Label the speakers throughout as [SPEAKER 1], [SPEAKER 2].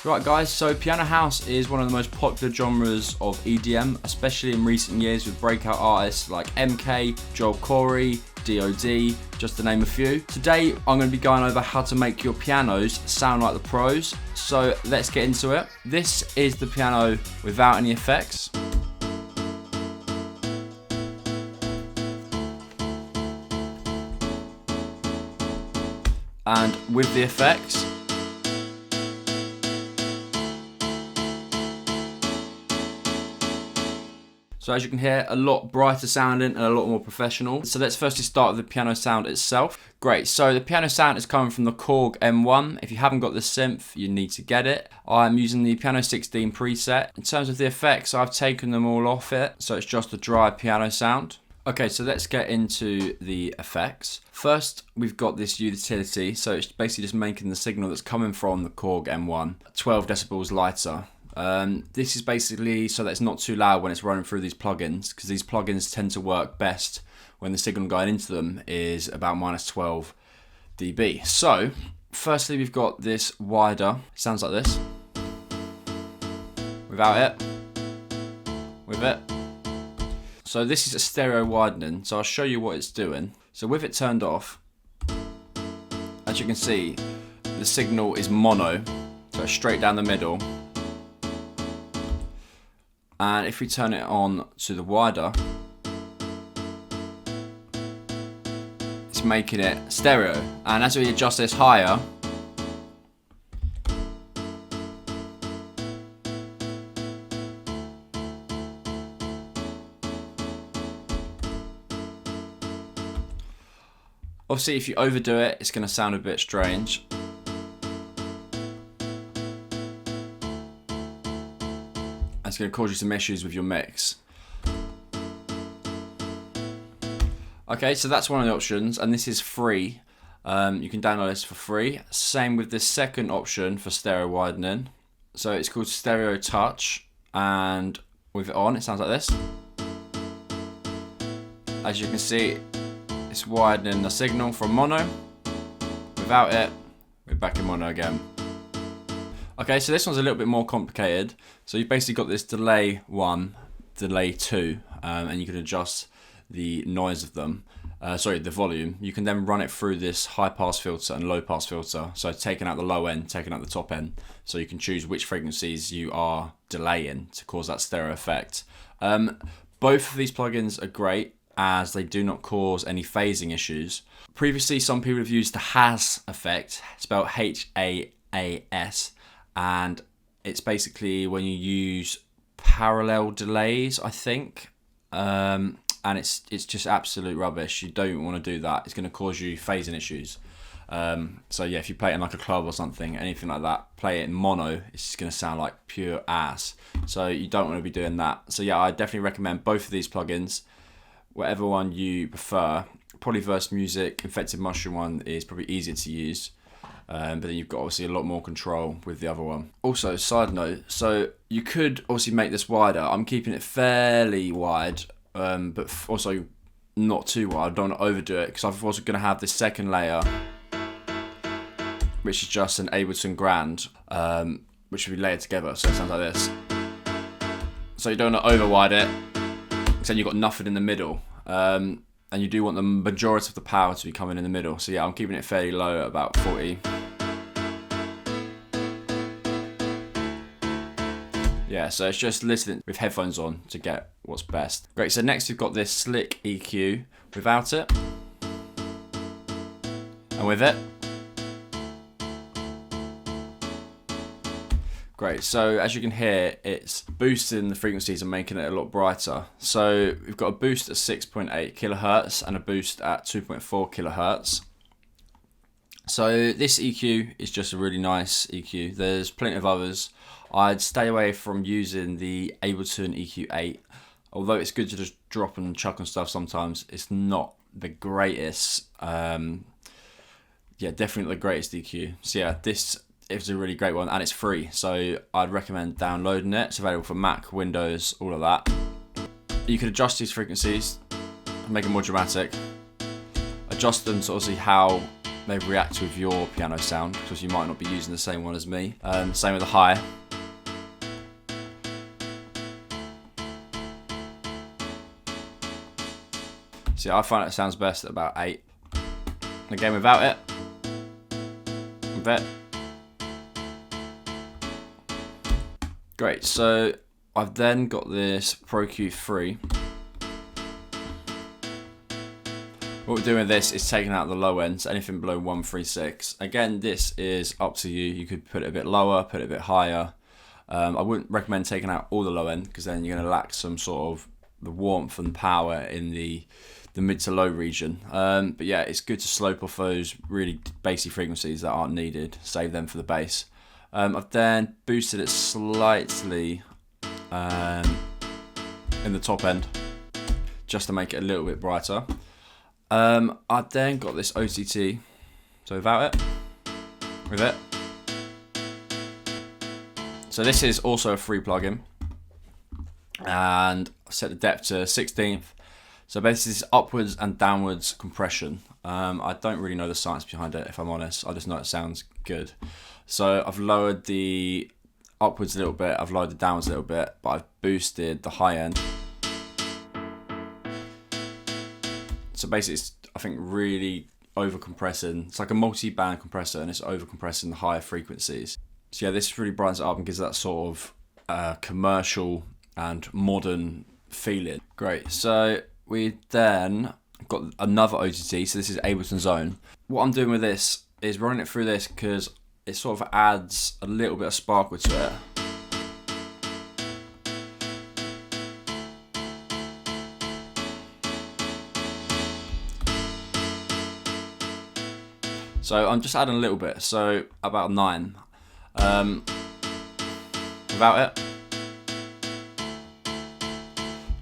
[SPEAKER 1] Right guys, so piano house is one of the most popular genres of EDM, especially in recent years with breakout artists like MK, Joel Corey, D.O.D, just to name a few. Today I'm going to be going over how to make your pianos sound like the pros, so let's get into it. This is the piano without any effects. And with the effects. So as you can hear, a lot brighter sounding and a lot more professional. So let's firstly start with the piano sound itself. Great, so the piano sound is coming from the Korg M1. If you haven't got the synth, you need to get it. I'm using the Piano 16 preset. In terms of the effects, I've taken them all off it, so it's just a dry piano sound. Okay, so let's get into the effects. First, we've got this utility, so it's basically just making the signal that's coming from the Korg M1 12 decibels lighter. This is basically so that it's not too loud when it's running through these plugins, because these plugins tend to work best when the signal going into them is about -12 dB. So, firstly we've got this wider, sounds like this. Without it, with it. So this is a stereo widening, so I'll show you what it's doing. So with it turned off, as you can see, the signal is mono, so it's straight down the middle. And if we turn it on to the wider, it's making it stereo. And as we adjust this higher, obviously if you overdo it, it's going to sound a bit strange. It's going to cause you some issues with your mix. Okay, so that's one of the options, and this is free. You can download this for free. Same with the second option for stereo widening. So it's called Stereo Touch, and with it on, it sounds like this. As you can see, it's widening the signal from mono. Without it, we're back in mono again. Okay, so this one's a little bit more complicated. So you've basically got this delay 1, delay 2, and you can adjust the noise of them. The volume. You can then run it through this high pass filter and low pass filter. So taking out the low end, taking out the top end. So you can choose which frequencies you are delaying to cause that stereo effect. Both of these plugins are great as they do not cause any phasing issues. Previously, some people have used the Has effect, spelled H-A-A-S. And it's basically when you use parallel delays, I think, and it's just absolute rubbish. You don't want to do that. It's going to cause you phasing issues. So yeah, if you play it in like a club or something, anything like that, play it in mono, it's just going to sound like pure ass. So you don't want to be doing that. So yeah, I definitely recommend both of these plugins, whatever one you prefer. Polyverse Music, Infected Mushroom one is probably easier to use. But then you've got obviously a lot more control with the other one. Also, side note, so you could obviously make this wider. I'm keeping it fairly wide, but also not too wide. I don't want to overdo it because I'm also going to have this second layer, which is just an Ableton Grand, which will be layered together, so it sounds like this. So you don't want to over wide it, because then you've got nothing in the middle. And you do want the majority of the power to be coming in the middle. So yeah, I'm keeping it fairly low at about 40. Yeah, so it's just listening with headphones on to get what's best. Great, so next we've got this slick EQ without it. And with it. Great, so as you can hear, it's boosting the frequencies and making it a lot brighter. So we've got a boost at 6.8 kilohertz and a boost at 2.4 kilohertz. So this EQ is just a really nice EQ. There's plenty of others. I'd stay away from using the Ableton EQ8. Although it's good to just drop and chuck on stuff sometimes, it's not the greatest. Yeah, definitely the greatest EQ. So yeah, this is a really great one and it's free. So I'd recommend downloading it. It's available for Mac, Windows, all of that. You can adjust these frequencies, make them more dramatic, adjust them to obviously how they react with your piano sound, because you might not be using the same one as me. Same with the high. See, I find it sounds best at about 8. Again, without it. With it. Great, so I've then got this Pro Q3. What we're doing with this is taking out the low ends, anything below 136. Again, this is up to you. You could put it a bit lower, put it a bit higher. I wouldn't recommend taking out all the low end, because then you're going to lack some sort of the warmth and power in the mid to low region. But yeah, it's good to slope off those really bassy frequencies that aren't needed, save them for the bass. I've then boosted it slightly in the top end, just to make it a little bit brighter. I then got this OTT, so without it, with it. So this is also a free plugin, and I set the depth to 16th. So basically it's upwards and downwards compression. I don't really know the science behind it, if I'm honest. I just know it sounds good. So I've lowered the upwards a little bit, I've lowered the downwards a little bit, but I've boosted the high end. So basically it's, I think, really over compressing. It's like a multi-band compressor, and it's over compressing the higher frequencies. So yeah, this really brightens it up and gives that sort of commercial and modern feeling. Great, so we then got another OTT, so this is Ableton's own. What I'm doing with this is running it through this because it sort of adds a little bit of sparkle to it. So I'm just adding a little bit, so about 9. Without it.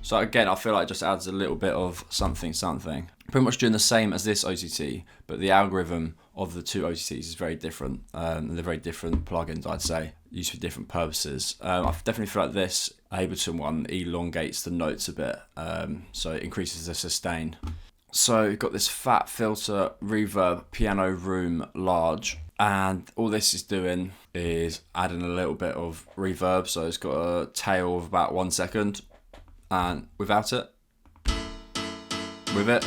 [SPEAKER 1] So again, I feel like it just adds a little bit of something. Pretty much doing the same as this OTT, but the algorithm of the two OTTs is very different. And they're very different plugins, I'd say, used for different purposes. I definitely feel like this Ableton one elongates the notes a bit, so it increases the sustain. So we've got this fat filter reverb piano room large, and all this is doing is adding a little bit of reverb. So it's got a tail of about 1 second, and without it, with it.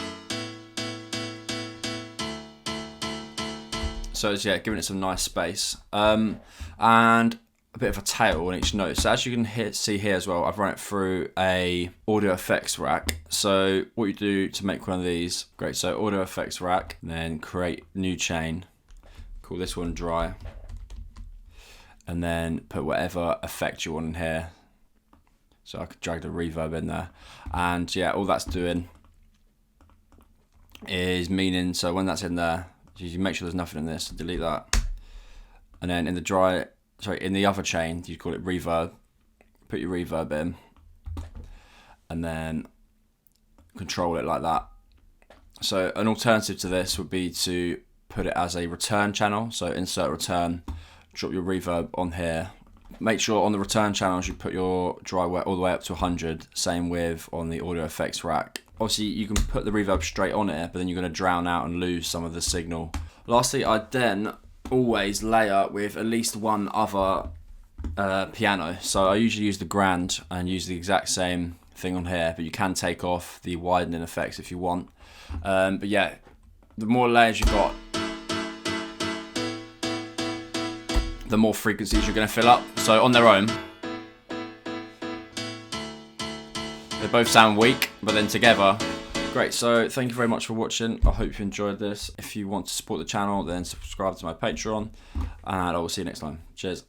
[SPEAKER 1] So it's, yeah, giving it some nice space, and a bit of a tail on each note. So as you can see here as well, I've run it through a audio effects rack. So what you do to make one of these, great, so audio effects rack, and then create new chain, call this one dry, and then put whatever effect you want in here. So I could drag the reverb in there, and yeah, all that's doing is meaning, so when that's in there, you make sure there's nothing in this, delete that, and then in the dry, sorry, in the other chain, you call it reverb, put your reverb in, and then control it like that. So an alternative to this would be to put it as a return channel, so insert return, drop your reverb on here. Make sure on the return channels you put your dry wet all the way up to 100, same with on the audio effects rack. Obviously you can put the reverb straight on it, but then you're going to drown out and lose some of the signal. Lastly, I then always layer with at least one other piano. So I usually use the Grand and use the exact same thing on here, but you can take off the widening effects if you want. But yeah, the more layers you've got, the more frequencies you're going to fill up. So on their own, they both sound weak, but then together, great. So thank you very much for watching. I hope you enjoyed this. If you want to support the channel, then subscribe to my Patreon, and I will see you next time. Cheers.